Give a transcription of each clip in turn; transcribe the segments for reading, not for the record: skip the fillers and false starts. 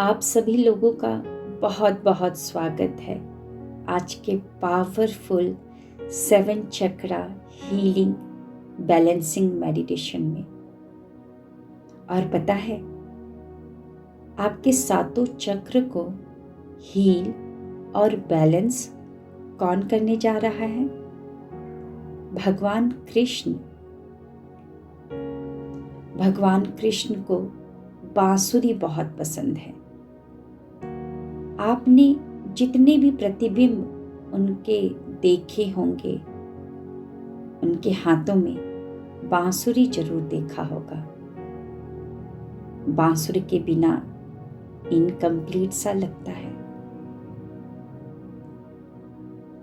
आप सभी लोगों का बहुत बहुत स्वागत है आज के पावरफुल 7 चक्रा हीलिंग बैलेंसिंग मेडिटेशन में। और पता है, आपके सातों चक्र को हील और बैलेंस कौन करने जा रहा है? भगवान कृष्ण। भगवान कृष्ण को बांसुरी बहुत पसंद है। आपने जितने भी प्रतिबिंब उनके देखे होंगे, उनके हाथों में बांसुरी जरूर देखा होगा। बांसुरी के बिना इनकम्प्लीट सा लगता है।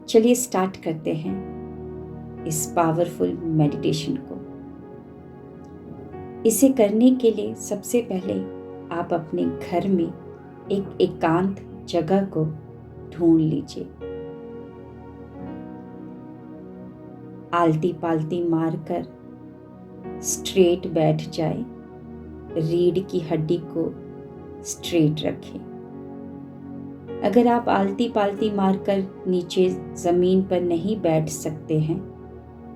चलिए स्टार्ट करते हैं इस पावरफुल मेडिटेशन को। इसे करने के लिए सबसे पहले आप अपने घर में एक एकांत जगह को ढूंढ लीजिए। आलती पालती मारकर स्ट्रेट बैठ जाए। रीढ़ की हड्डी को स्ट्रेट रखें। अगर आप आलती पालती मारकर नीचे जमीन पर नहीं बैठ सकते हैं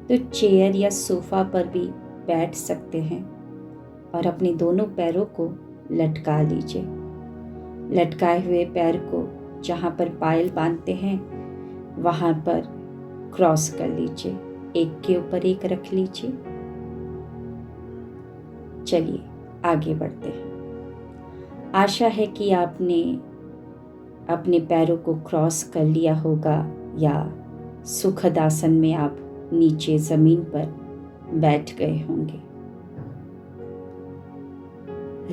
तो चेयर या सोफा पर भी बैठ सकते हैं और अपने दोनों पैरों को लटका लीजिए। लटकाए हुए पैर को जहाँ पर पायल बांधते हैं वहाँ पर क्रॉस कर लीजिए। एक के ऊपर एक रख लीजिए। चलिए आगे बढ़ते हैं। आशा है कि आपने अपने पैरों को क्रॉस कर लिया होगा या सुखद आसन में आप नीचे जमीन पर बैठ गए होंगे।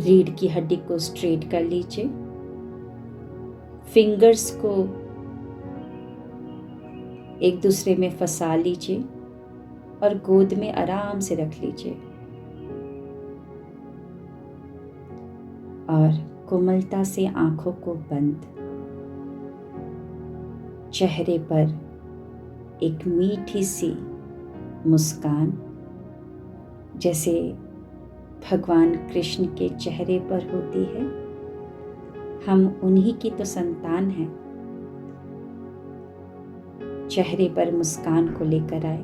रीढ़ की हड्डी को स्ट्रेट कर लीजिए। फिंगर्स को एक दूसरे में फंसा लीजिए और गोद में आराम से रख लीजिए और कोमलता से आंखों को बंद। चेहरे पर एक मीठी सी मुस्कान, जैसे भगवान कृष्ण के चेहरे पर होती है। हम उन्हीं की तो संतान हैं। चेहरे पर मुस्कान को लेकर आए।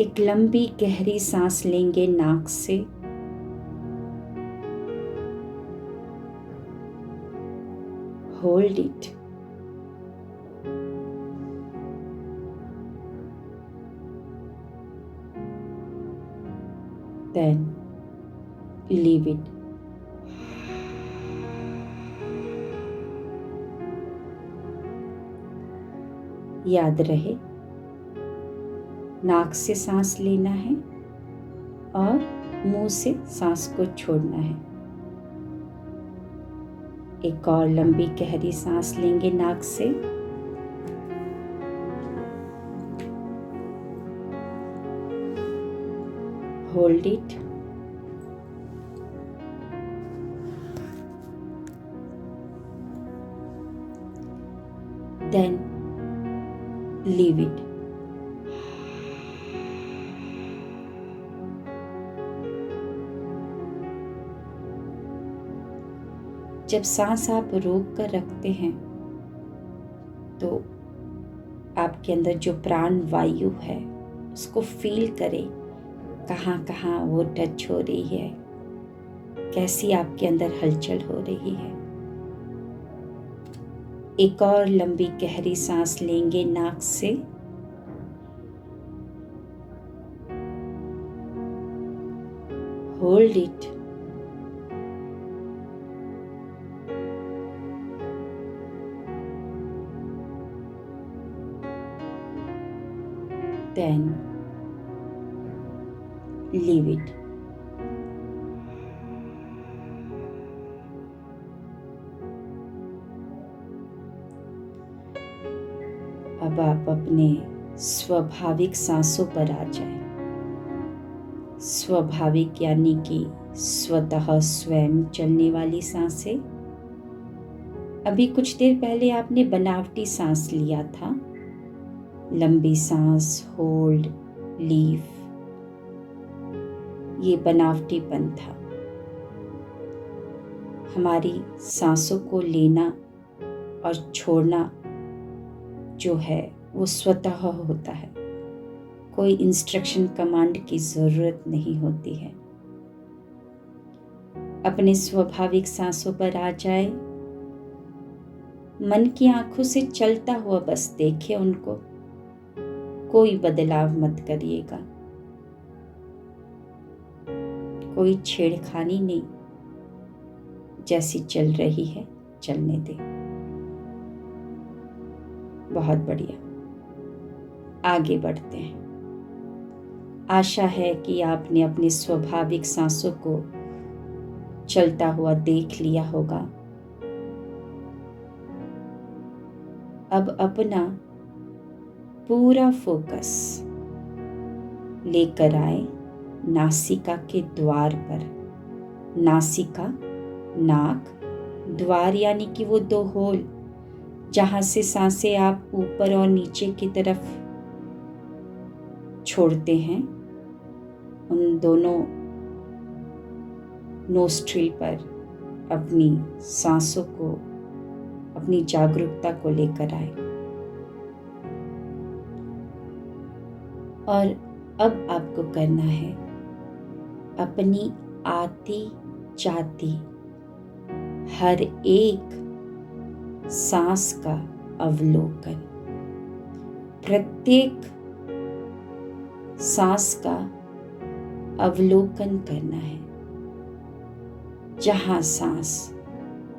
एक लंबी गहरी सांस लेंगे नाक से। Hold it. Then leave it. याद रहे, नाक से सांस लेना है और मुंह से सांस को छोड़ना है। एक और लंबी गहरी सांस लेंगे नाक से। Hold it. Then leave it. जब सांस आप रोक कर रखते हैं तो आपके अंदर जो प्राण वायु है उसको फील करें। कहाँ कहाँ वो टच हो रही है, कैसी आपके अंदर हलचल हो रही है। एक और लंबी गहरी सांस लेंगे नाक से। Hold it. Then leave it. अब आप अपने स्वाभाविक सांसों पर आ जाएं। स्वाभाविक यानी कि स्वतः स्वयं चलने वाली सांसें। अभी कुछ देर पहले आपने बनावटी सांस लिया था। लंबी सांस, होल्ड, लीव। ये बनावटीपन था। हमारी सांसों को लेना और छोड़ना जो है वो स्वतः होता है, कोई इंस्ट्रक्शन कमांड की ज़रूरत नहीं होती है। अपने स्वाभाविक सांसों पर आ जाए, मन की आंखों से चलता हुआ बस देखे उनको, कोई बदलाव मत करिएगा, कोई छेड़खानी नहीं, जैसी चल रही है चलने दे। बहुत बढ़िया, आगे बढ़ते हैं। आशा है कि आपने अपनी स्वाभाविक सांसों को चलता हुआ देख लिया होगा। अब अपना पूरा फोकस लेकर आए नासिका के द्वार पर। नासिका, नाक, द्वार यानी कि वो दो होल जहां से सांसें आप ऊपर और नीचे की तरफ छोड़ते हैं, उन दोनों नोस्ट्रिल पर अपनी सांसों को, अपनी जागरूकता को लेकर आए। और अब आपको करना है अपनी आती जाती हर एक सांस का अवलोकन, प्रत्येक सांस का अवलोकन करना है। जहां सांस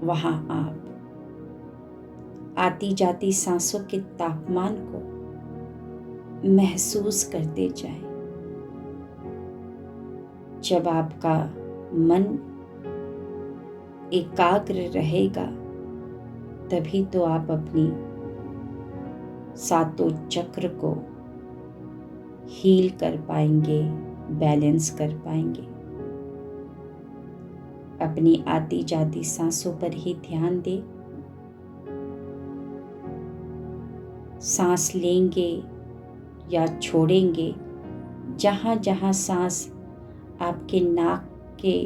वहां आप आती जाती सांसों के तापमान को महसूस करते जाएं। जब आपका मन एकाग्र रहेगा तभी तो आप अपनी सातों चक्र को हील कर पाएंगे, बैलेंस कर पाएंगे। अपनी आती जाती सांसों पर ही ध्यान दें। सांस लेंगे या छोड़ेंगे, जहाँ जहाँ सांस आपके नाक के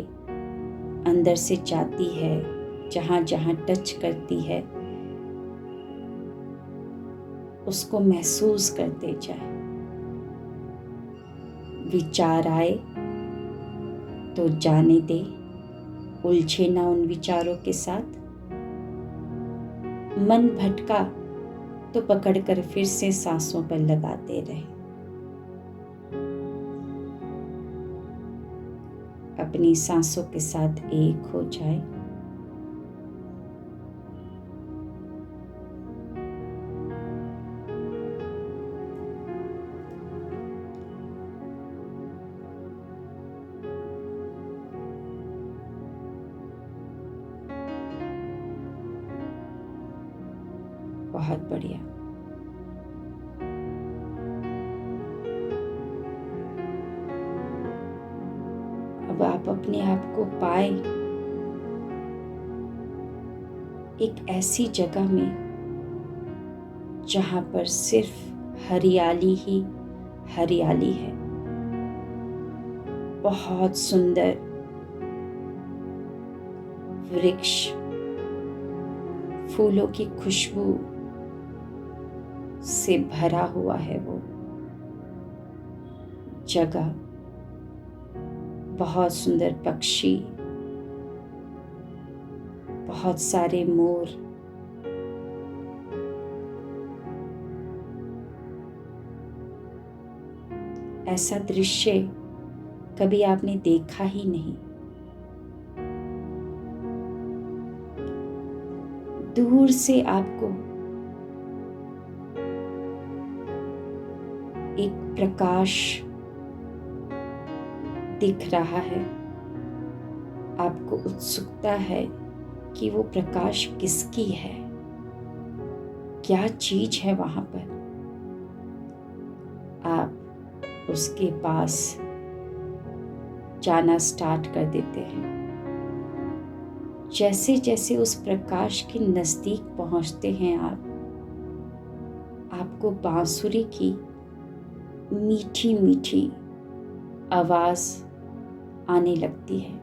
अंदर से जाती है, जहाँ जहाँ टच करती है, उसको महसूस करते जाए। विचार आए तो जाने दे, उलझे ना उन विचारों के साथ। मन भटका तो पकड़कर फिर से सांसों पर लगाते रहे। अपनी सांसों के साथ एक हो जाए। बहुत बढ़िया। अब आप अपने आप को पाए एक ऐसी जगह में जहां पर सिर्फ हरियाली ही हरियाली है। बहुत सुंदर वृक्ष, फूलों की खुशबू से भरा हुआ है वो जगह। बहुत सुंदर पक्षी, बहुत सारे मोर, ऐसा दृश्य कभी आपने देखा ही नहीं। दूर से आपको एक प्रकाश दिख रहा है। आपको उत्सुकता है कि वो प्रकाश किसकी है, क्या चीज है वहां पर। आप उसके पास जाना स्टार्ट कर देते हैं। जैसे जैसे उस प्रकाश के नजदीक पहुंचते हैं आपको बांसुरी की मीठी मीठी आवाज आने लगती है।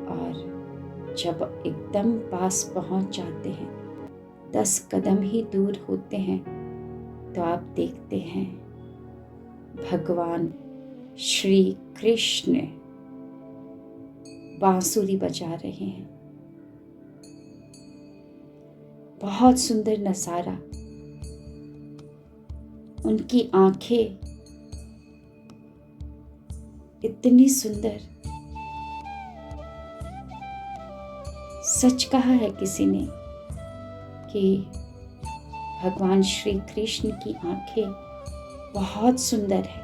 और जब एकदम पास पहुंच जाते हैं, 10 कदम ही दूर होते हैं, तो आप देखते हैं भगवान श्री कृष्ण बांसुरी बजा रहे हैं। बहुत सुंदर नजारा। उनकी आंखें इतनी सुंदर। सच कहा है किसी ने कि भगवान श्री कृष्ण की आंखें बहुत सुंदर है।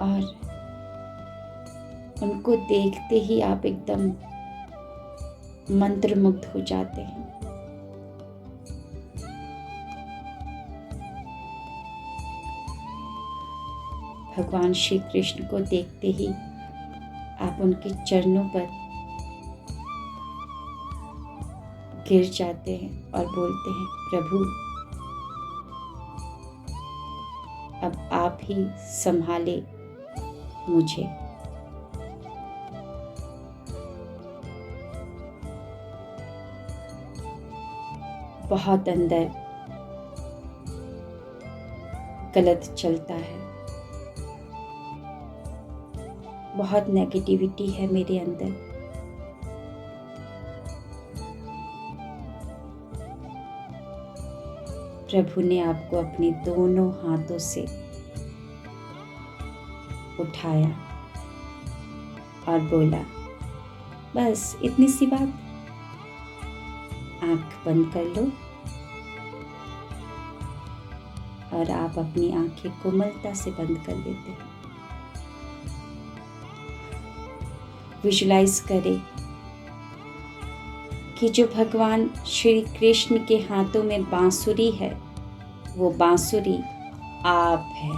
और उनको देखते ही आप एकदम मंत्रमुग्ध हो जाते हैं। भगवान श्री कृष्ण को देखते ही आप उनके चरणों पर गिर जाते हैं और बोलते हैं, प्रभु अब आप ही संभाले मुझे। बहुत अंदर गलत चलता है, बहुत नेगेटिविटी है मेरे अंदर। प्रभु ने आपको अपने दोनों हाथों से उठाया और बोला, बस इतनी सी बात, आंख बंद कर लो। और आप अपनी आंखें कोमलता से बंद कर देते हैं। विजुलाइज करें कि जो भगवान श्री कृष्ण के हाथों में बांसुरी है, वो बांसुरी आप है।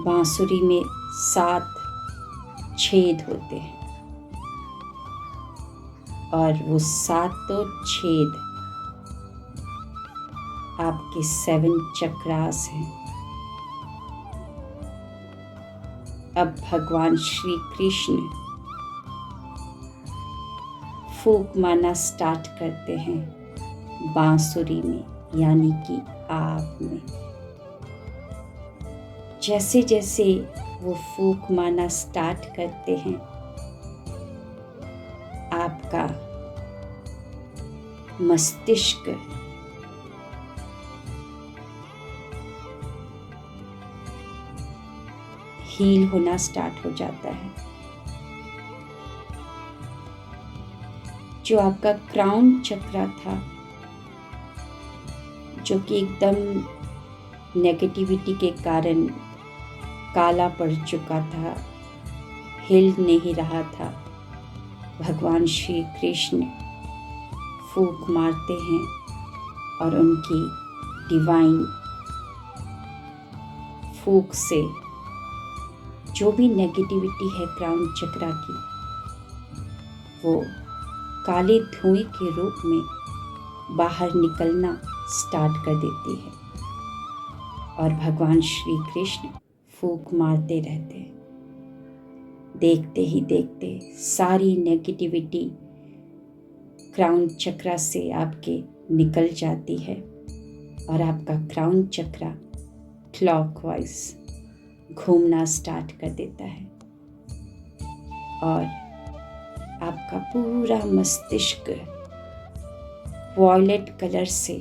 बांसुरी में 7 छेद होते हैं और वो 7 छेद आपके 7 चक्रास हैं। अब भगवान श्री कृष्ण फूंक मारना स्टार्ट करते हैं बांसुरी में, यानी कि आप में। जैसे जैसे वो फूंक मारना स्टार्ट करते हैं, आपका मस्तिष्क हील होना स्टार्ट हो जाता है। जो आपका क्राउन चक्रा था, जो कि एकदम नेगेटिविटी के कारण काला पड़ चुका था, हिल नहीं रहा था, भगवान श्री कृष्ण फूंक मारते हैं और उनकी डिवाइन फूंक से जो भी नेगेटिविटी है क्राउन चक्रा की, वो काले धुएं के रूप में बाहर निकलना स्टार्ट कर देती है और भगवान श्री कृष्ण फूंक मारते रहते हैं। देखते ही देखते सारी नेगेटिविटी क्राउन चक्रा से आपके निकल जाती है और आपका क्राउन चक्रा क्लॉकवाइज घूमना स्टार्ट कर देता है और आपका पूरा मस्तिष्क वॉयलेट कलर से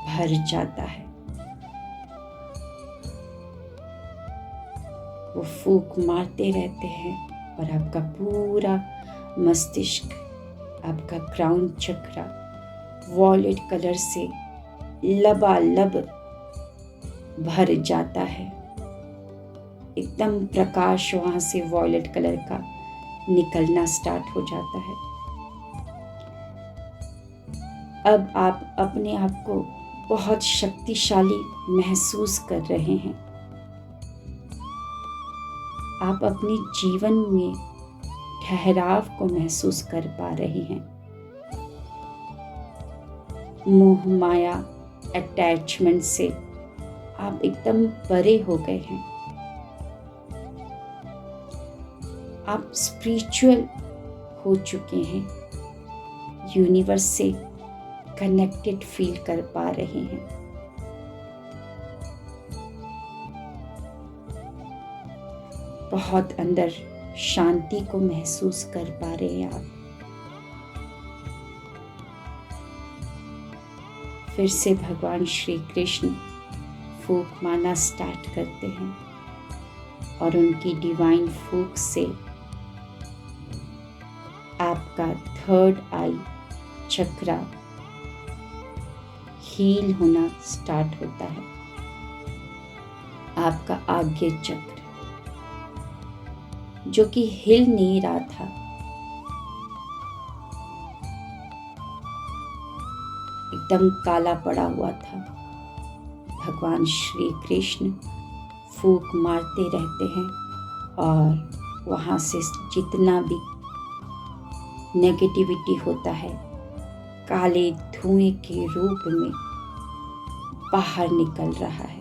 भर जाता है। वो फूंक मारते रहते हैं और आपका पूरा मस्तिष्क, आपका क्राउन चक्रा वॉयलेट कलर से लबालब भर जाता है। एकदम प्रकाश वहाँ से वॉयलेट कलर का निकलना स्टार्ट हो जाता है। अब आप अपने आप को बहुत शक्तिशाली महसूस कर रहे हैं। आप अपने जीवन में ठहराव को महसूस कर पा रहे हैं। मोह माया अटैचमेंट से आप एकदम परे हो गए हैं। आप स्पिरिचुअल हो चुके हैं, यूनिवर्स से कनेक्टेड फील कर पा रहे हैं। बहुत अंदर शांति को महसूस कर पा रहे हैं आप। फिर से भगवान श्री कृष्ण फूंक मारना स्टार्ट करते हैं और उनकी डिवाइन फूंक से आपका थर्ड आई चक्रा हील होना स्टार्ट होता है। आपका आज्ञा चक्र जो कि हिल नहीं रहा था, एकदम काला पड़ा हुआ था, भगवान श्री कृष्ण फूंक मारते रहते हैं और वहाँ से जितना भी नेगेटिविटी होता है काले धुएं के रूप में बाहर निकल रहा है।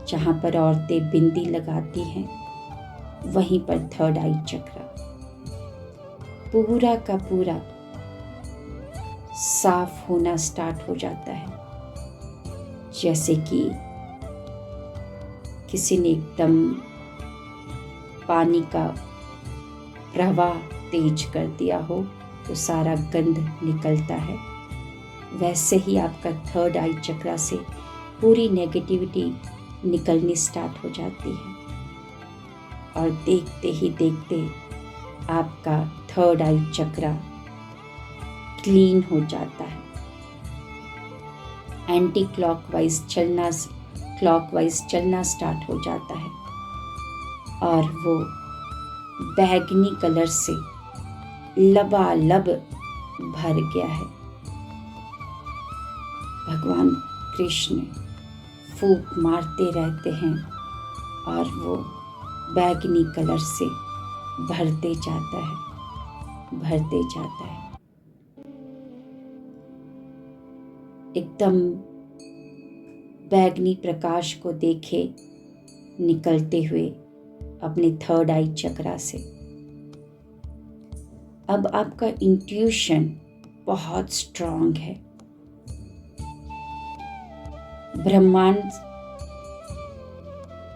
जहाँ पर औरतें बिंदी लगाती हैं वहीं पर थर्ड आई चक्र पूरा का पूरा साफ होना स्टार्ट हो जाता है। जैसे कि किसी ने एकदम पानी का प्रवाह तेज कर दिया हो तो सारा गंध निकलता है, वैसे ही आपका थर्ड आई चक्रा से पूरी नेगेटिविटी निकलनी स्टार्ट हो जाती है और देखते ही देखते आपका थर्ड आई चक्रा क्लीन हो जाता है। एंटी क्लॉकवाइज चलना स्टार्ट हो जाता है और वो बैगनी कलर से लबालब भर गया है। भगवान कृष्ण फूंक मारते रहते हैं और वो बैगनी कलर से भरते जाता है। एकदम बैगनी प्रकाश को देखे निकलते हुए अपने थर्ड आई चक्रा से। अब आपका इंट्यूशन बहुत स्ट्रांग है। ब्रह्मांड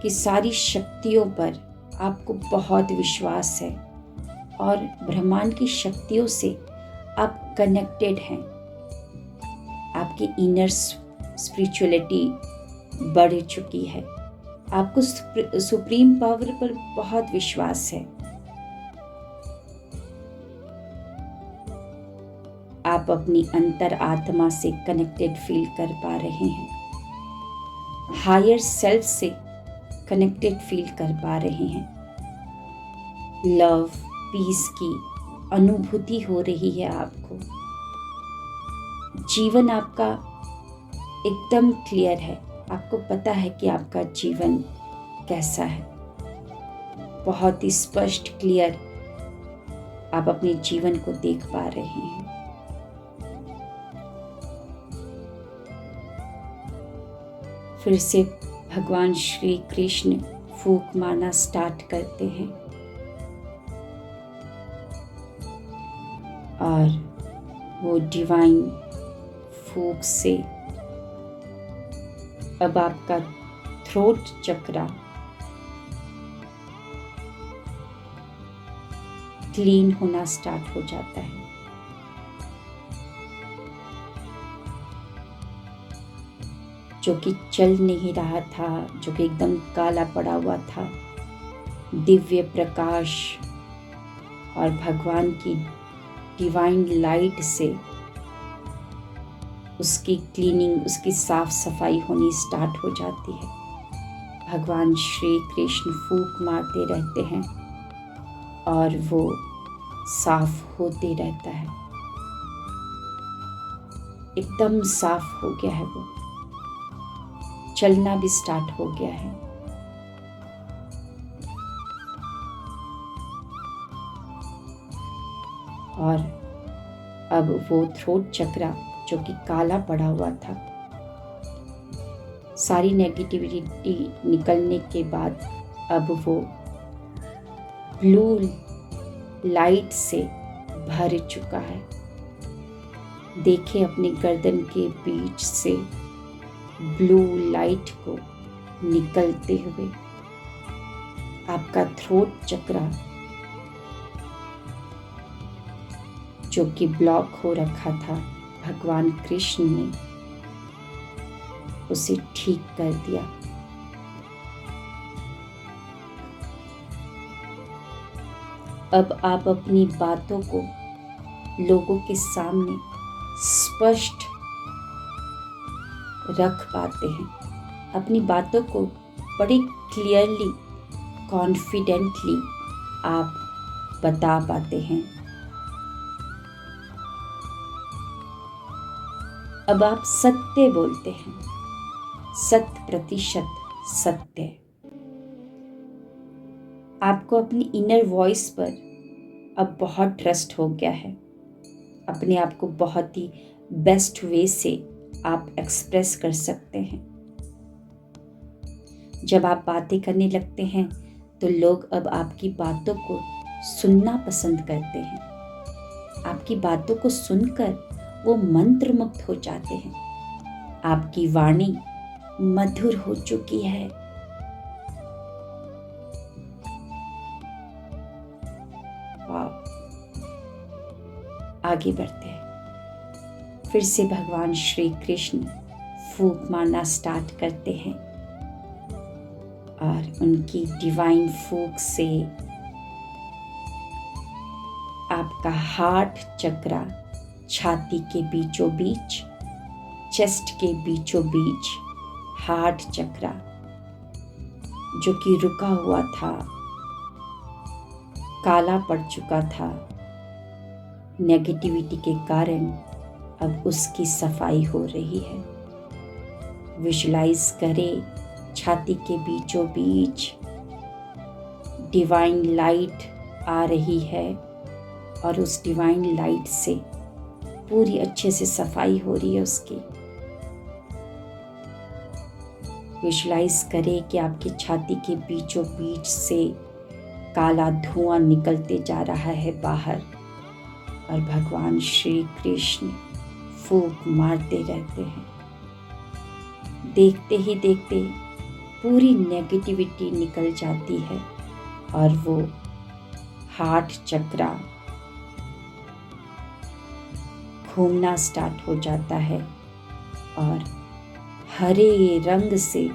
की सारी शक्तियों पर आपको बहुत विश्वास है और ब्रह्मांड की शक्तियों से आप कनेक्टेड हैं। आपकी इनर स्पिरिचुअलिटी बढ़ चुकी है। आपको सुप्रीम पावर पर बहुत विश्वास है। आप अपनी अंतर आत्मा से कनेक्टेड फील कर पा रहे हैं, हायर सेल्फ से कनेक्टेड फील कर पा रहे हैं। लव पीस की अनुभूति हो रही है आपको। जीवन आपका एकदम क्लियर है। आपको पता है कि आपका जीवन कैसा है। बहुत ही स्पष्ट क्लियर आप अपने जीवन को देख पा रहे हैं। फिर से भगवान श्री कृष्ण फूंक मारना स्टार्ट करते हैं और वो डिवाइन फूंक से अब आपका थ्रोट चक्रा क्लीन होना स्टार्ट हो जाता है। जो कि चल नहीं रहा था, जो कि एकदम काला पड़ा हुआ था, दिव्य प्रकाश और भगवान की डिवाइन लाइट से उसकी क्लीनिंग, उसकी साफ सफाई होनी स्टार्ट हो जाती है। भगवान श्री कृष्ण फूंक मारते रहते हैं और वो साफ होते रहता है। एकदम साफ हो गया है, वो चलना भी स्टार्ट हो गया है। और अब वो थ्रोट चक्रा जो कि काला पड़ा हुआ था। सारी नेगेटिविटी निकलने के बाद अब वो ब्लू लाइट से भर चुका है। देखें अपनी गर्दन के बीच से ब्लू लाइट को निकलते हुए। आपका थ्रोट चक्रा जो कि ब्लॉक हो रखा था, भगवान कृष्ण ने उसे ठीक कर दिया। अब आप अपनी बातों को लोगों के सामने स्पष्ट रख पाते हैं। अपनी बातों को बड़े क्लियरली, कॉन्फिडेंटली आप बता पाते हैं। अब आप सत्य बोलते हैं, 100% सत्य। आपको अपनी इनर वॉइस पर अब बहुत ट्रस्ट हो गया है। अपने आप को बहुत ही बेस्ट वे से आप एक्सप्रेस कर सकते हैं। जब आप बातें करने लगते हैं तो लोग अब आपकी बातों को सुनना पसंद करते हैं। आपकी बातों को सुनकर वो मंत्रमुग्ध हो जाते हैं। आपकी वाणी मधुर हो चुकी है। आगे बढ़ते हैं। फिर से भगवान श्री कृष्ण फूंक मारना स्टार्ट करते हैं और उनकी डिवाइन फूंक से आपका हार्ट चक्रा, छाती के बीचों बीच, चेस्ट के बीचों बीच हार्ट चक्रा जो कि रुका हुआ था, काला पड़ चुका था नेगेटिविटी के कारण, अब उसकी सफाई हो रही है। विजुलाइज करें छाती के बीचों बीच डिवाइन लाइट आ रही है और उस डिवाइन लाइट से पूरी अच्छे से सफाई हो रही है उसकी। विजुलाइज करें कि आपकी छाती के बीचों बीच से काला धुआं निकलते जा रहा है बाहर और भगवान श्री कृष्ण फूंक मारते रहते हैं। देखते ही देखते पूरी नेगेटिविटी निकल जाती है और वो हार्ट चक्रा घूमना स्टार्ट हो जाता है और हरे रंग से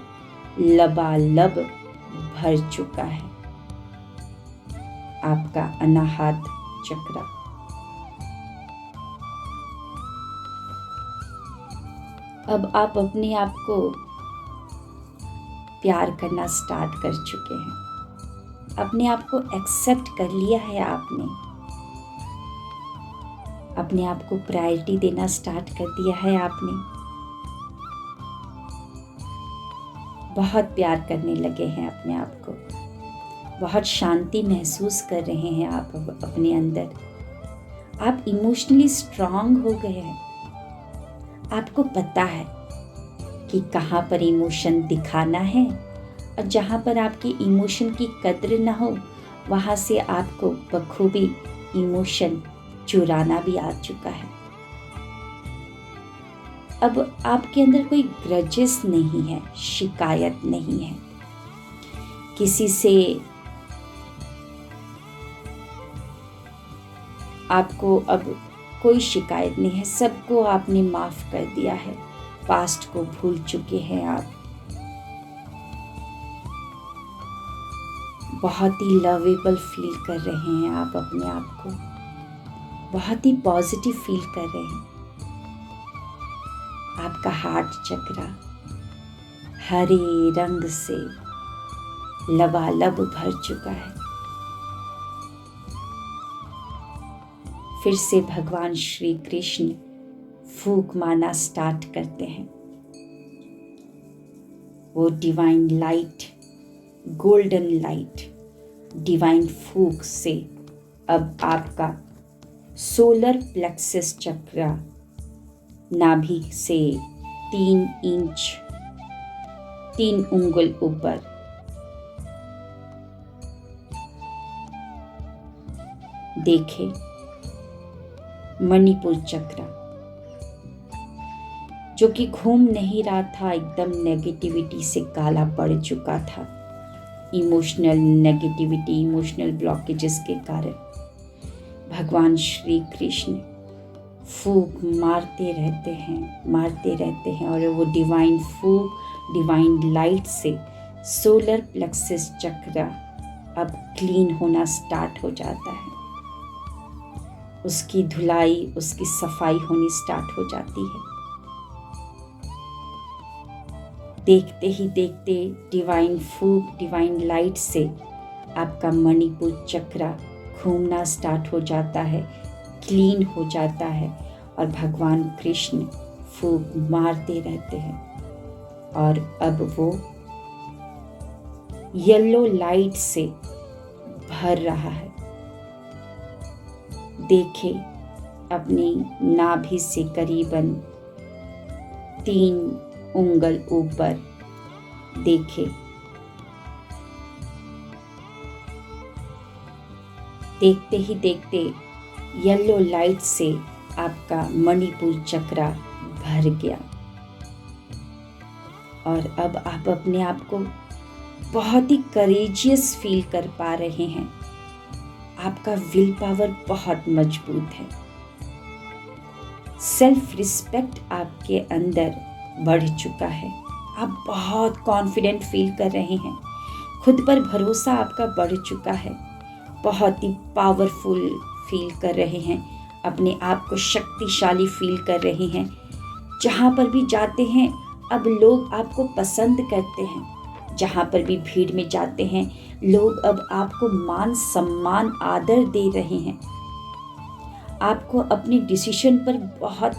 लबालब भर चुका है आपका अनाहत चक्रा। अब आप अपने आप को प्यार करना स्टार्ट कर चुके हैं। अपने आप को एक्सेप्ट कर लिया है आपने। अपने आप को प्रायोरिटी देना स्टार्ट कर दिया है आपने। बहुत प्यार करने लगे हैं अपने आप को। बहुत शांति महसूस कर रहे हैं आप अपने अंदर। आप इमोशनली स्ट्रांग हो गए हैं। आपको पता है कि कहाँ पर इमोशन दिखाना है और जहाँ पर आपकी इमोशन की कद्र ना हो वहाँ से आपको बखूबी इमोशन चुराना भी आ चुका है। अब आपके अंदर कोई ग्रजेस नहीं है, शिकायत नहीं है। किसी से आपको अब कोई शिकायत नहीं है। सबको आपने माफ कर दिया है। पास्ट को भूल चुके हैं आप। बहुत ही लवेबल फील कर रहे हैं आप अपने आप को। बहुत ही पॉजिटिव फील कर रहे हैं। आपका हार्ट चक्रा हरे रंग से लबालब भर चुका है। फिर से भगवान श्री कृष्ण फूंक मारना स्टार्ट करते हैं। वो divine light, golden light, divine फूंक से अब आपका सोलर प्लेक्सस चक्रा नाभि से 3 इंच 3 उंगल ऊपर देखे मणिपुर चक्र, जो कि घूम नहीं रहा था, एकदम नेगेटिविटी से काला पड़ चुका था। इमोशनल नेगेटिविटी, इमोशनल ब्लॉकेजेस के कारण भगवान श्री कृष्ण फूंक मारते रहते हैं और वो डिवाइन फूंक, डिवाइन लाइट से सोलर प्लेक्सस चक्र अब क्लीन होना स्टार्ट हो जाता है। उसकी धुलाई, उसकी सफाई होनी स्टार्ट हो जाती है। देखते ही देखते डिवाइन फूंक, डिवाइन लाइट से आपका मणिपुर चक्र घूमना स्टार्ट हो जाता है, क्लीन हो जाता है और भगवान कृष्ण फूंक मारते रहते हैं और अब वो येलो लाइट से भर रहा है। देखे अपनी नाभि से करीबन 3 उंगल ऊपर देखे, देखते ही देखते येलो लाइट से आपका मणिपुर चक्र भर गया और अब आप अपने आप को बहुत ही करेजियस फील कर पा रहे हैं। आपका विल पावर बहुत मजबूत है। सेल्फ रिस्पेक्ट आपके अंदर बढ़ चुका है। आप बहुत कॉन्फिडेंट फील कर रहे हैं। खुद पर भरोसा आपका बढ़ चुका है। बहुत ही पावरफुल फील कर रहे हैं। अपने आप को शक्तिशाली फील कर रहे हैं। जहाँ पर भी जाते हैं अब लोग आपको पसंद करते हैं। जहाँ पर भी भीड़ में जाते हैं लोग अब आपको मान सम्मान आदर दे रहे हैं। आपको अपने डिसीजन पर बहुत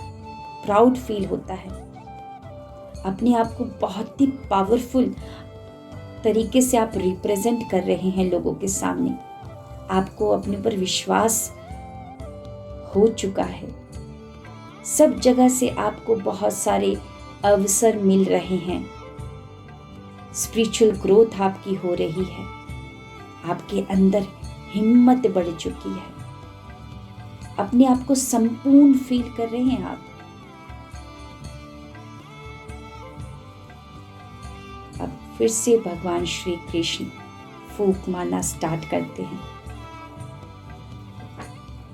प्राउड फील होता है। अपने आप को बहुत ही पावरफुल तरीके से आप रिप्रेजेंट कर रहे हैं लोगों के सामने। आपको अपने पर विश्वास हो चुका है। सब जगह से आपको बहुत सारे अवसर मिल रहे हैं। स्पिरिचुअल ग्रोथ आपकी हो रही है। आपके अंदर हिम्मत बढ़ चुकी है। अपने आप को संपूर्ण फील कर रहे हैं आप। अब फिर से भगवान श्री कृष्ण फूंक मारना स्टार्ट करते हैं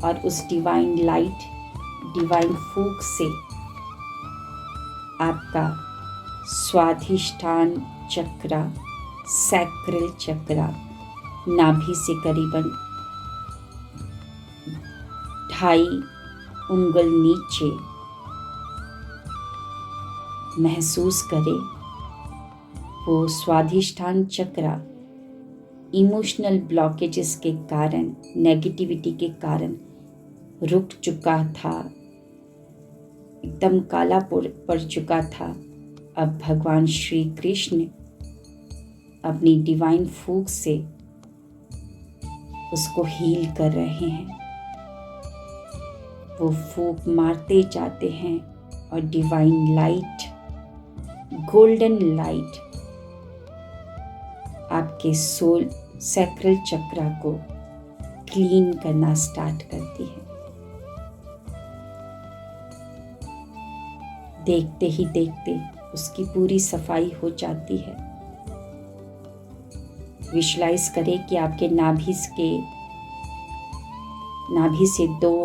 और उस डिवाइन लाइट, डिवाइन फूंक से आपका स्वाधिष्ठान चक्र, सैक्रल चक्र नाभि से करीबन 2.5 उंगल नीचे महसूस करें। वो स्वाधिष्ठान चक्र इमोशनल ब्लॉकेजेस के कारण, नेगेटिविटी के कारण रुक चुका था, एकदम काला पड़ चुका था। अब भगवान श्री कृष्ण अपनी डिवाइन फूंक से उसको हील कर रहे हैं। वो फूंक मारते जाते हैं और डिवाइन लाइट, गोल्डन लाइट आपके सोल सैक्रल चक्र को क्लीन करना स्टार्ट करती है। देखते ही देखते उसकी पूरी सफाई हो जाती है। विजुअलाइज करें कि आपके नाभि से 2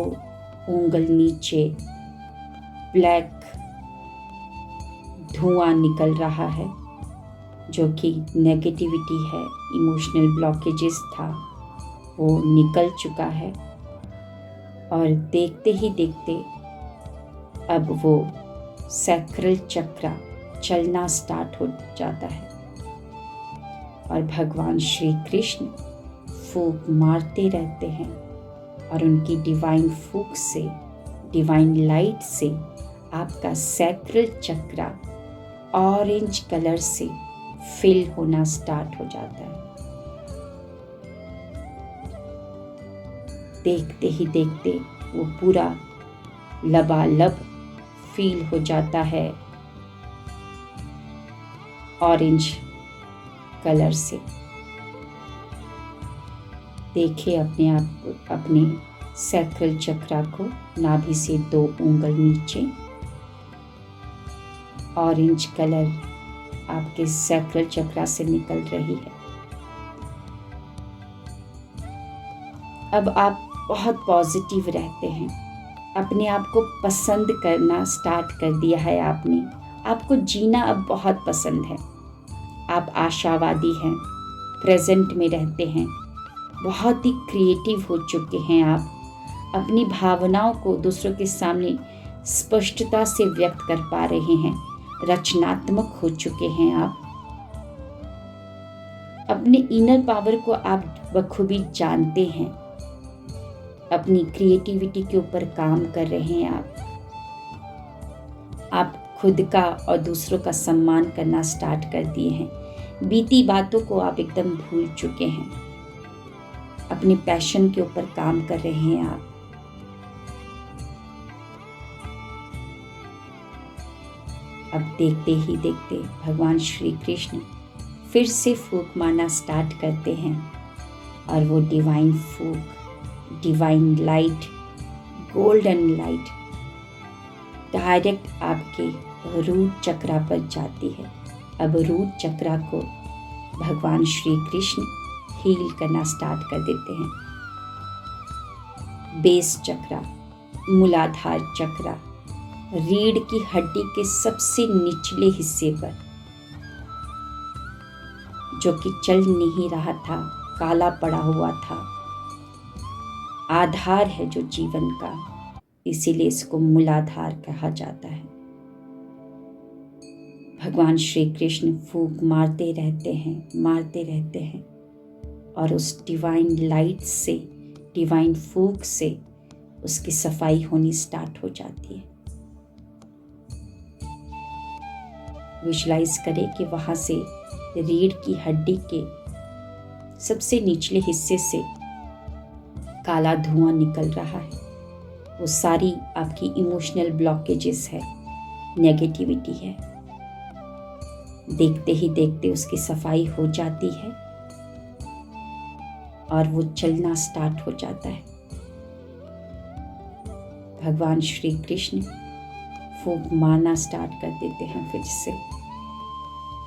उंगल नीचे ब्लैक धुआं निकल रहा है, जो कि नेगेटिविटी है, इमोशनल ब्लॉकेजेस था, वो निकल चुका है। और देखते ही देखते अब वो सैक्रल चक्र चलना स्टार्ट हो जाता है और भगवान श्री कृष्ण फूंक मारते रहते हैं और उनकी डिवाइन फूंक से, डिवाइन लाइट से आपका सैक्रल चक्र ऑरेंज कलर से फिल होना स्टार्ट हो जाता है। देखते ही देखते वो पूरा लबालब फील हो जाता है ऑरेंज कलर से। देखिए अपने आप को, अपने सैक्रल चक्रा को नाभि से 2 उंगल नीचे। ऑरेंज कलर आपके सैक्रल चक्रा से निकल रही है। अब आप बहुत पॉजिटिव रहते हैं। अपने आप को पसंद करना स्टार्ट कर दिया है आपने। आपको जीना अब बहुत पसंद है। आप आशावादी हैं, प्रेजेंट में रहते हैं, बहुत ही क्रिएटिव हो चुके हैं आप। अपनी भावनाओं को दूसरों के सामने स्पष्टता से व्यक्त कर पा रहे हैं। रचनात्मक हो चुके हैं आप। अपने इनर पावर को आप बखूबी जानते हैं। अपनी क्रिएटिविटी के ऊपर काम कर रहे हैं आप खुद का और दूसरों का सम्मान करना स्टार्ट कर दिए हैं। बीती बातों को आप एकदम भूल चुके हैं। अपने पैशन के ऊपर काम कर रहे हैं आप। अब देखते ही देखते भगवान श्री कृष्ण फिर से फूंक मारना स्टार्ट करते हैं और वो डिवाइन फूंक, divine light, golden light direct आपके रूट चक्रा पर जाती है। अब रूट चक्रा को भगवान श्री कृष्ण हील करना स्टार्ट कर देते हैं। बेस चक्रा, मूलाधार चक्रा, रीढ़ की हड्डी के सबसे निचले हिस्से पर, जो कि चल नहीं रहा था, काला पड़ा हुआ था, आधार है जो जीवन का, इसीलिए इसको मूलाधार कहा जाता है। भगवान श्री कृष्ण फूंक मारते रहते हैं और उस डिवाइन लाइट से, डिवाइन फूंक से उसकी सफाई होनी स्टार्ट हो जाती है। विजुलाइज करें कि वहां से रीढ़ की हड्डी के सबसे निचले हिस्से से काला धुआं निकल रहा है। वो सारी आपकी इमोशनल ब्लॉकेजेस है, नेगेटिविटी है। देखते ही देखते उसकी सफाई हो जाती है और वो चलना स्टार्ट हो जाता है। भगवान श्री कृष्ण फूंक मारना स्टार्ट कर देते हैं फिर से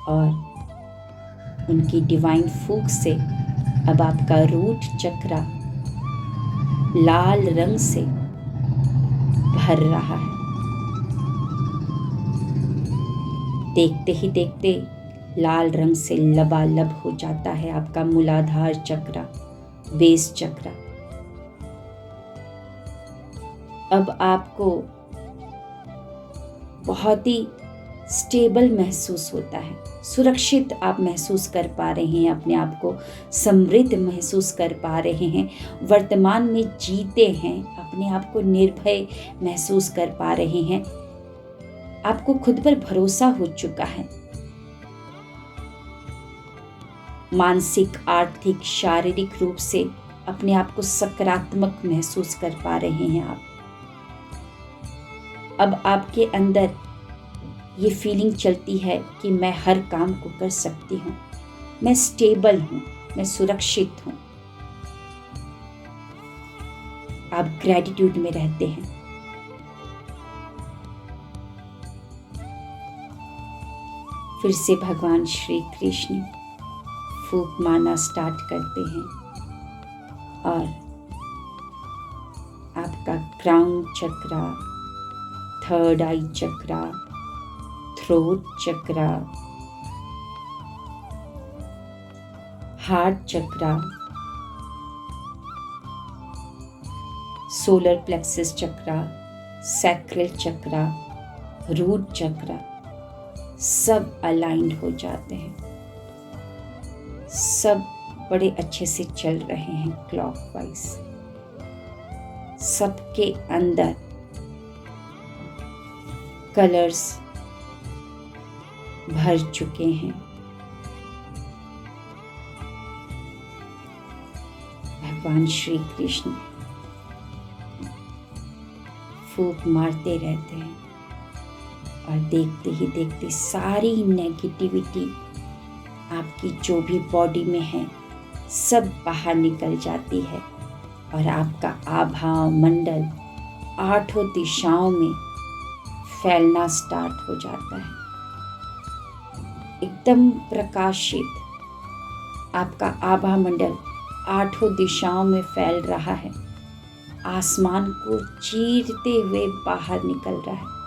और उनकी डिवाइन फूंक से अब आपका रूट चक्रा लाल रंग से भर रहा है। देखते ही देखते लाल रंग से लबालब हो जाता है आपका मूलाधार चक्रा, बेस चक्रा। अब आपको बहुत ही स्टेबल महसूस होता है, सुरक्षित आप महसूस कर पा रहे हैं, अपने आप को समृद्ध महसूस कर पा रहे हैं, वर्तमान में जीते हैं, अपने आप को निर्भय महसूस कर पा रहे हैं। आपको खुद पर भरोसा हो चुका है। मानसिक, आर्थिक, शारीरिक रूप से अपने आप को सकारात्मक महसूस कर पा रहे हैं आप। अब आपके अंदर ये फीलिंग चलती है कि मैं हर काम को कर सकती हूँ, मैं स्टेबल हूँ, मैं सुरक्षित हूँ। आप ग्रैटिट्यूड में रहते हैं। फिर से भगवान श्री कृष्ण फूंक मारना स्टार्ट करते हैं और आपका क्राउन चक्रा, थर्ड आई चक्रा, थ्रोट चक्रा, हार्ट चक्रा, सोलर प्लेक्सस चक्रा, सैक्रल चक्रा, रूट चक्रा सब अलाइंड हो जाते हैं। सब बड़े अच्छे से चल रहे हैं क्लॉकवाइज। सबके अंदर कलर्स भर चुके हैं। भगवान श्री कृष्ण फूंक मारते रहते हैं और देखते ही देखते सारी नेगेटिविटी आपकी जो भी बॉडी में है सब बाहर निकल जाती है और आपका आभा मंडल 8 दिशाओं में फैलना स्टार्ट हो जाता है। एकदम प्रकाशित आपका आभा मंडल 8 दिशाओं में फैल रहा है, आसमान को चीरते हुए बाहर निकल रहा है।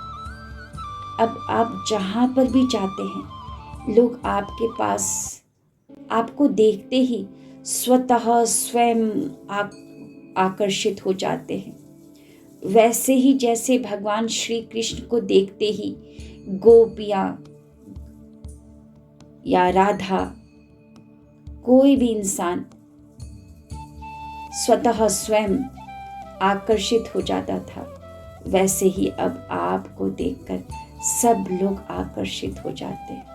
अब आप जहाँ पर भी जाते हैं लोग आपके पास आपको देखते ही स्वतः स्वयं आकर्षित हो जाते हैं। वैसे ही जैसे भगवान श्री कृष्ण को देखते ही गोपियाँ या राधा, कोई भी इंसान स्वतः स्वयं आकर्षित हो जाता था, वैसे ही अब आपको देखकर सब लोग आकर्षित हो जाते हैं।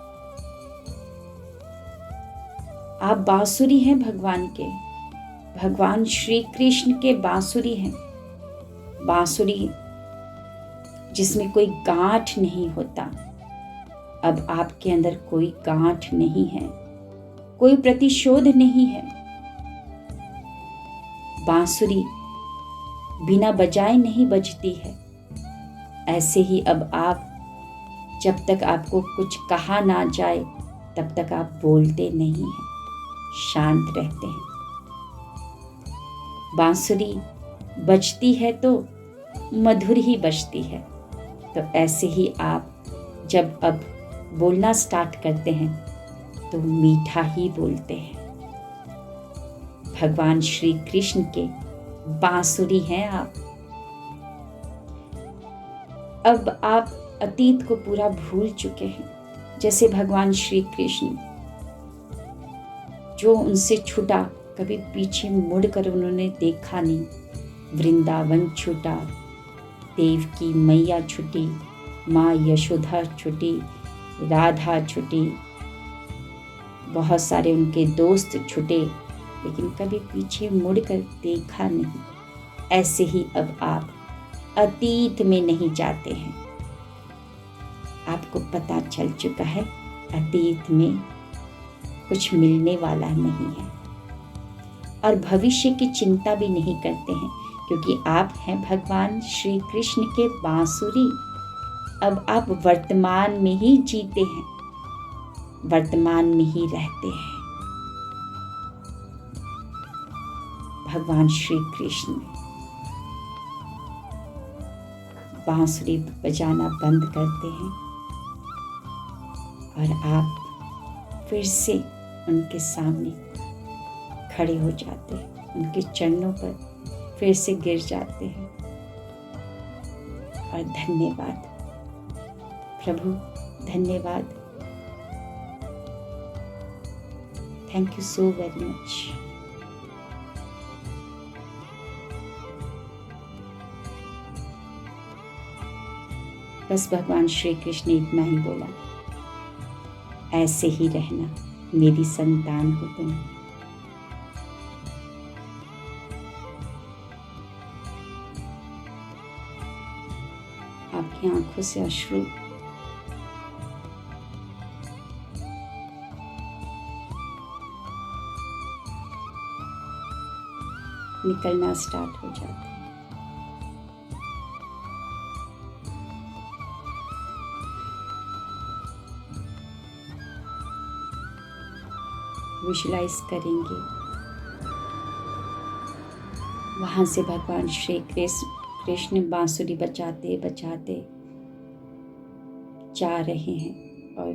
आप बांसुरी हैं भगवान के, भगवान श्री कृष्ण के बांसुरी हैं। बांसुरी जिसमें कोई गांठ नहीं होता, अब आपके अंदर कोई गांठ नहीं है, कोई प्रतिशोध नहीं है। बांसुरी बिना बजाए नहीं बजती है। ऐसे ही अब आप जब तक आपको कुछ कहा ना जाए तब तक आप बोलते नहीं हैं, शांत रहते हैं। बांसुरी बजती है तो मधुर ही बजती है। तो ऐसे ही आप जब अब बोलना स्टार्ट करते हैं तो मीठा ही बोलते हैं। भगवान श्री कृष्ण के बांसुरी हैं आप। अब आप अतीत को पूरा भूल चुके हैं। जैसे भगवान श्री कृष्ण जो उनसे छूटा, कभी पीछे मुड़कर उन्होंने देखा नहीं। वृंदावन छूटा, देवकी मैया छूटी, माँ यशोदा छूटी, राधा छूटी, बहुत सारे उनके दोस्त छूटे, लेकिन कभी पीछे मुड़कर देखा नहीं। ऐसे ही अब आप अतीत में नहीं जाते हैं। आपको पता चल चुका है अतीत में कुछ मिलने वाला नहीं है और भविष्य की चिंता भी नहीं करते हैं, क्योंकि आप हैं भगवान श्री कृष्ण के बांसुरी। अब आप वर्तमान में ही जीते हैं, वर्तमान में ही रहते हैं। भगवान श्री कृष्ण बांसुरी बजाना बंद करते हैं और आप फिर से उनके सामने खड़े हो जाते हैं, उनके चरणों पर फिर से गिर जाते हैं और धन्यवाद प्रभु, धन्यवाद, thank you so very much. बस भगवान श्री कृष्ण ने इतना ही बोला, ऐसे ही रहना, मेरी संतान हो तुम। आपकी आंखों से अश्रु निकलना स्टार्ट हो जाते हैं। विजुलाइज करेंगे वहां से भगवान श्री कृष्ण बांसुरी बजाते बजाते जा रहे हैं और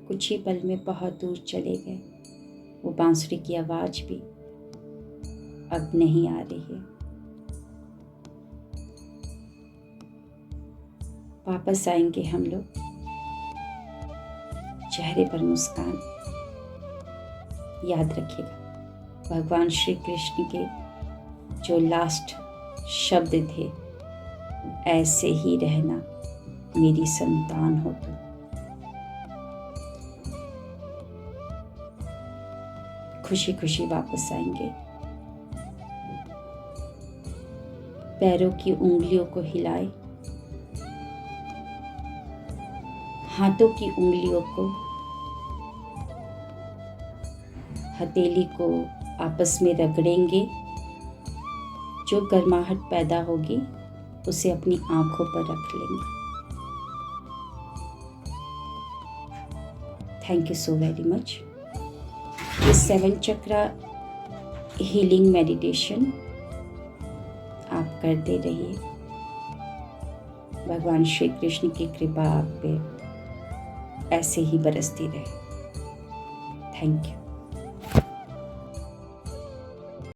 कुछ ही पल में बहुत दूर चले गए। वो बांसुरी की आवाज भी अब नहीं आ रही है। वापस आएंगे हम लोग, चेहरे पर मुस्कान। याद रखिएगा भगवान श्री कृष्ण के जो लास्ट शब्द थे, ऐसे ही रहना, मेरी संतान हो तुम। खुशी खुशी वापस आएंगे, पैरों की उंगलियों को हिलाए, हाथों की उंगलियों को, हथेली को आपस में रगड़ेंगे। जो गर्माहट पैदा होगी उसे अपनी आंखों पर रख लेंगे। Thank you so very much. ये 7 चक्रा हीलिंग मेडिटेशन आप करते रहिए। भगवान श्री कृष्ण की कृपा आप पे ऐसे ही बरसती रहे। Thank you.